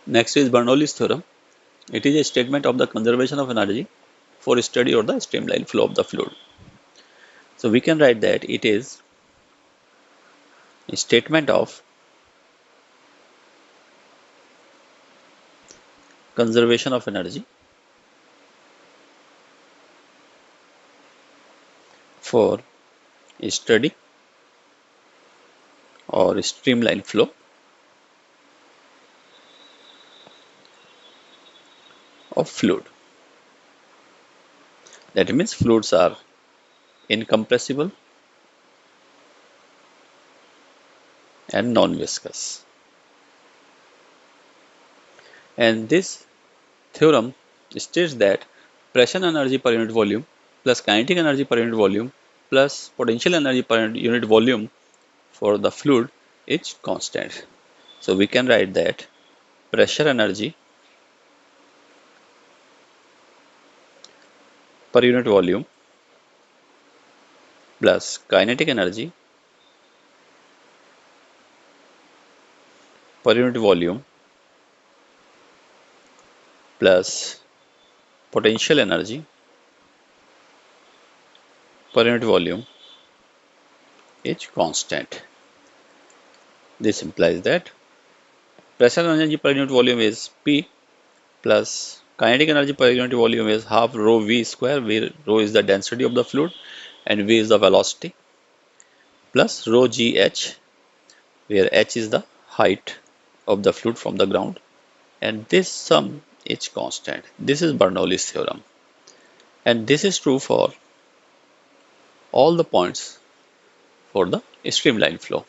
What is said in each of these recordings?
Next is Bernoulli's theorem. It is a statement of the conservation of energy for steady or the streamlined flow of the fluid. So we can write that it is a statement of conservation of energy for a steady or streamlined flow of fluid. That means fluids are incompressible and non-viscous. And this theorem states that pressure energy per unit volume plus kinetic energy per unit volume plus potential energy per unit volume for the fluid is constant. So we can write that pressure energy per unit volume plus kinetic energy per unit volume plus potential energy per unit volume is constant. This implies that pressure energy per unit volume is P plus kinetic energy per unit volume is half rho V square, where rho is the density of the fluid and V is the velocity, plus rho GH, where H is the height of the fluid from the ground, and this sum is constant. This is Bernoulli's theorem, and this is true for all the points for the streamline flow.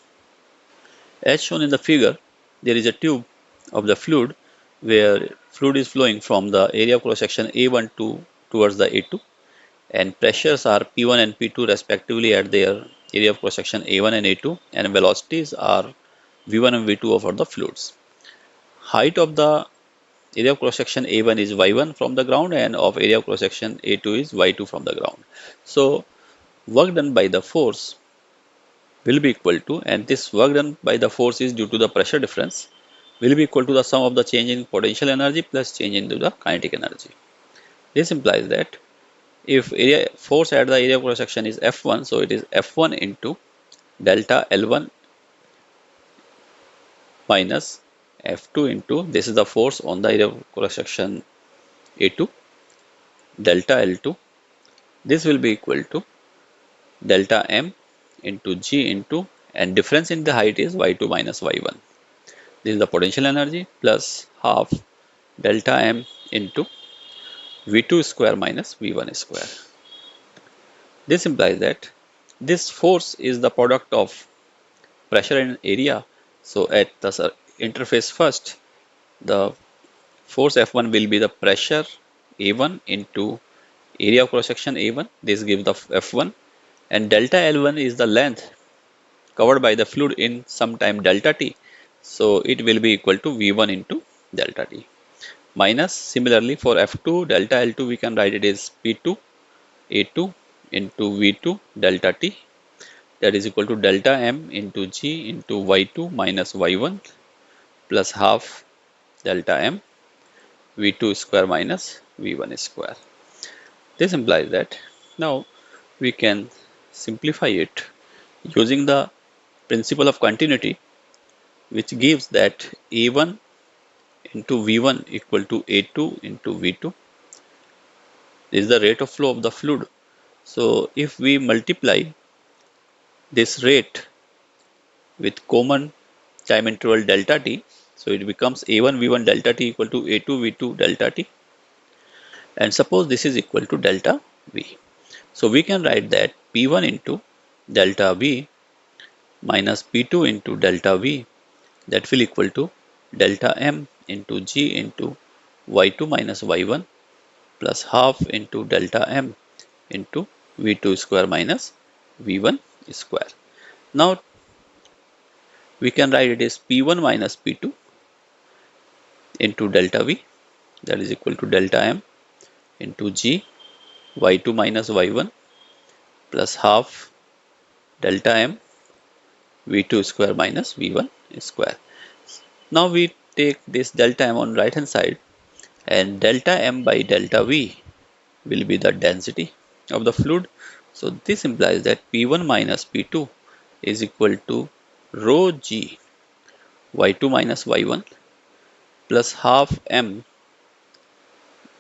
As shown in the figure, there is a tube of the fluid where fluid is flowing from the area of cross section A1 towards the A2, and pressures are P1 and P2 respectively at their area of cross section A1 and A2, and velocities are V1 and V2 for the fluids. Height of the area of cross section A1 is Y1 from the ground, and of area of cross section A2 is Y2 from the ground. So work done by the force will be equal to, and this work done by the force is due to the pressure difference, will be equal to the sum of the change in potential energy plus change into the kinetic energy. This implies that if area force at the area of cross section is F1, so it is F1 into delta L1 minus F2 into, this is the force on the area of cross section A2, delta L2. This will be equal to delta M into G into, and difference in the height is Y2 minus Y1. This is the potential energy plus half delta M into V2 square minus V1 square. This implies that this force is the product of pressure and area. So at the interface first, the force F1 will be the pressure A1 into area of cross section A1. This gives the F1, and delta L1 is the length covered by the fluid in some time delta t. So it will be equal to V1 into delta t. Minus, similarly for F2 delta L2 we can write it as P2 A2 into V2 delta t, that is equal to delta M into G into Y2 minus Y1 plus half delta M V2 square minus V1 square. This implies that now we can simplify it using the principle of continuity, which gives that A1 into V1 equal to A2 into V2. This is the rate of flow of the fluid. So if we multiply this rate with common time interval delta t, so it becomes A1 V1 delta t equal to A2 V2 delta t, and suppose this is equal to delta V. So we can write that P1 into delta V minus P2 into delta V, that will equal to delta M into G into Y2 minus Y1 plus half into delta M into V2 square minus V1 square. Now we can write it as P1 minus P2 into delta V, that is equal to delta M into G Y2 minus Y1 plus half delta M V2 square minus V1 square. Now we take this delta m on right hand side, and delta m by delta v will be the density of the fluid. So this implies that P1 minus P2 is equal to rho g Y2 minus Y1 plus half m.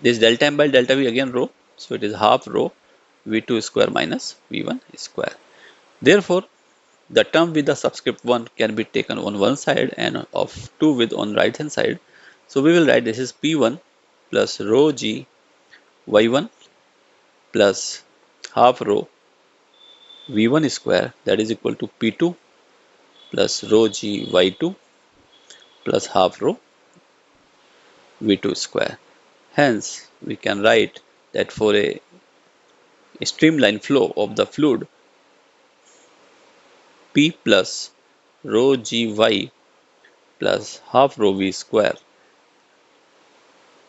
This delta m by delta v again rho, so it is half rho V2 square minus V1 square. Therefore, the term with the subscript 1 can be taken on one side and of 2 with on right hand side. So we will write this is P1 plus rho g Y1 plus half rho V1 square, that is equal to P2 plus rho g Y2 plus half rho V2 square. Hence, we can write that for a streamline flow of the fluid, P plus rho gy plus half rho v square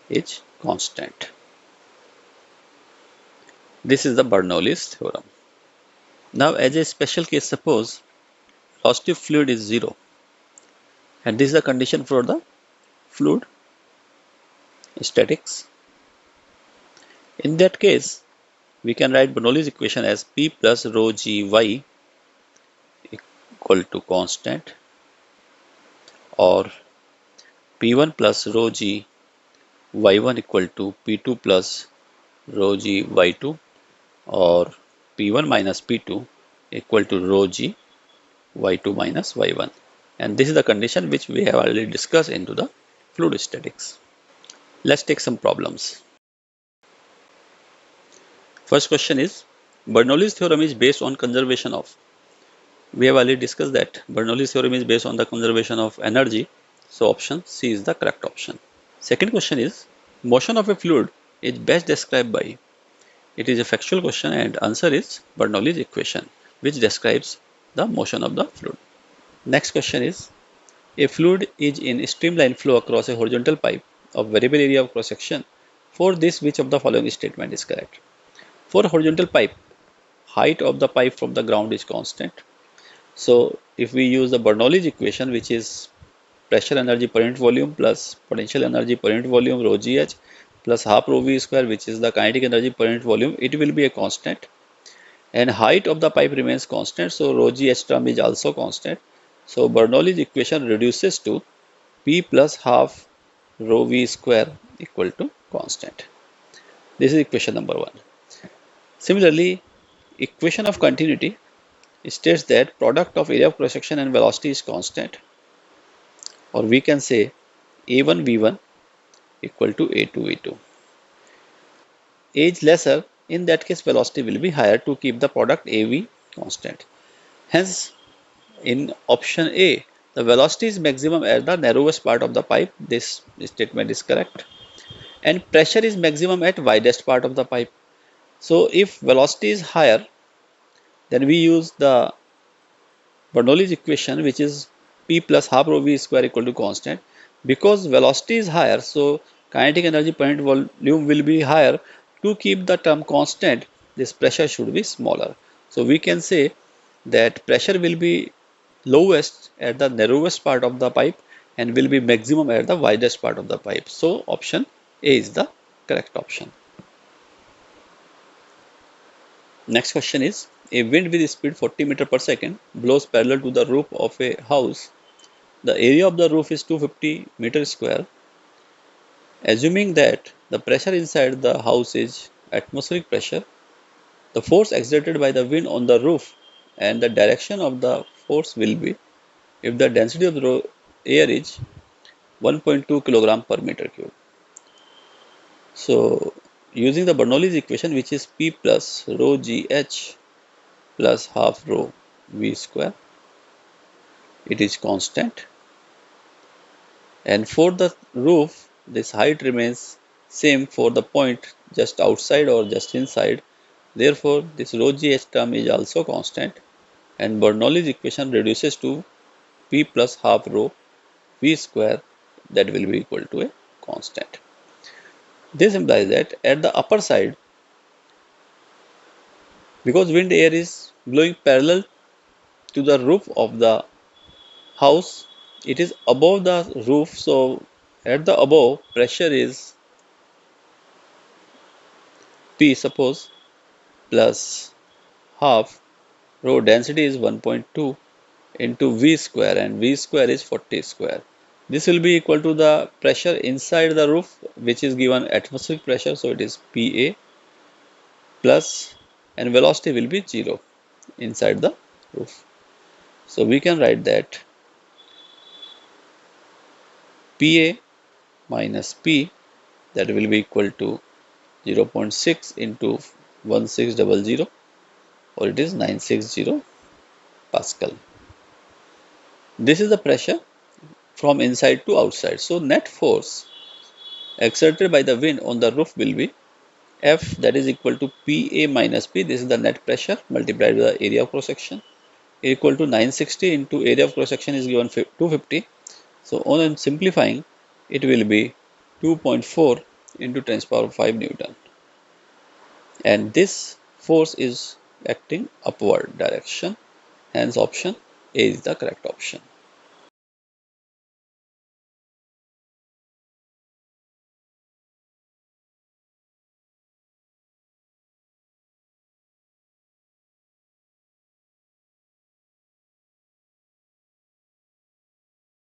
is constant. This is the Bernoulli's theorem. Now, as a special case, suppose velocity of fluid is 0, and this is the condition for the fluid statics. In that case, we can write Bernoulli's equation as P plus rho gy equal to constant, or P1 plus rho g Y1 equal to P2 plus rho g Y2, or P1 minus P2 equal to rho g Y2 minus Y1. And this is the condition which we have already discussed into the fluid statics. Let's take some problems. First question is, Bernoulli's theorem is based on conservation of. We have already discussed that Bernoulli's theorem is based on the conservation of energy. So option C is the correct option. Second question is, motion of a fluid is best described by. It is a factual question and answer is Bernoulli's equation, which describes the motion of the fluid. Next question is, a fluid is in streamline flow across a horizontal pipe of variable area of cross section. For this, which of the following statement is correct? For horizontal pipe, height of the pipe from the ground is constant. So if we use the Bernoulli's equation, which is pressure energy per unit volume plus potential energy per unit volume rho gh plus half rho v square, which is the kinetic energy per unit volume, it will be a constant. And height of the pipe remains constant, so rho gh term is also constant. So Bernoulli's equation reduces to P plus half rho v square equal to constant. This is equation number 1. Similarly, equation of continuity states that product of area of cross section and velocity is constant, or we can say A1 V1 equal to A2 V2. A is lesser, in that case velocity will be higher to keep the product AV constant. Hence, in option A, the velocity is maximum at the narrowest part of the pipe. This statement is correct. And pressure is maximum at widest part of the pipe. So if velocity is higher, then we use the Bernoulli's equation, which is P plus half rho v square equal to constant. Because velocity is higher, so kinetic energy per unit volume will be higher. To keep the term constant, this pressure should be smaller. So we can say that pressure will be lowest at the narrowest part of the pipe and will be maximum at the widest part of the pipe. So option A is the correct option. Next question is, a wind with speed 40 meter per second blows parallel to the roof of a house. The area of the roof is 250 meter square. Assuming that the pressure inside the house is atmospheric pressure, the force exerted by the wind on the roof and the direction of the force will be if the density of the air is 1.2 kilogram per meter cube. So using the Bernoulli's equation, which is P plus rho gh plus half rho v square, it is constant, and for the roof this height remains same for the point just outside or just inside. Therefore this rho gh term is also constant, and Bernoulli's equation reduces to P plus half rho v square, that will be equal to a constant. This implies that at the upper side, because wind air is blowing parallel to the roof of the house, it is above the roof, so at the above pressure is P, suppose, plus half rho density is 1.2 into V square, and V square is 40 square. This will be equal to the pressure inside the roof, which is given atmospheric pressure, so it is PA plus, and velocity will be 0 inside the roof. So we can write that PA minus P, that will be equal to 0.6 into 1600, or it is 960 Pascal. This is the pressure from inside to outside. So net force exerted by the wind on the roof will be F, that is equal to PA minus P. This is the net pressure multiplied by the area of cross section, equal to 960 into area of cross section is given 250. So on simplifying, it will be 2.4 into 10 to the power 5 Newton. And this force is acting upward direction. Hence option A is the correct option.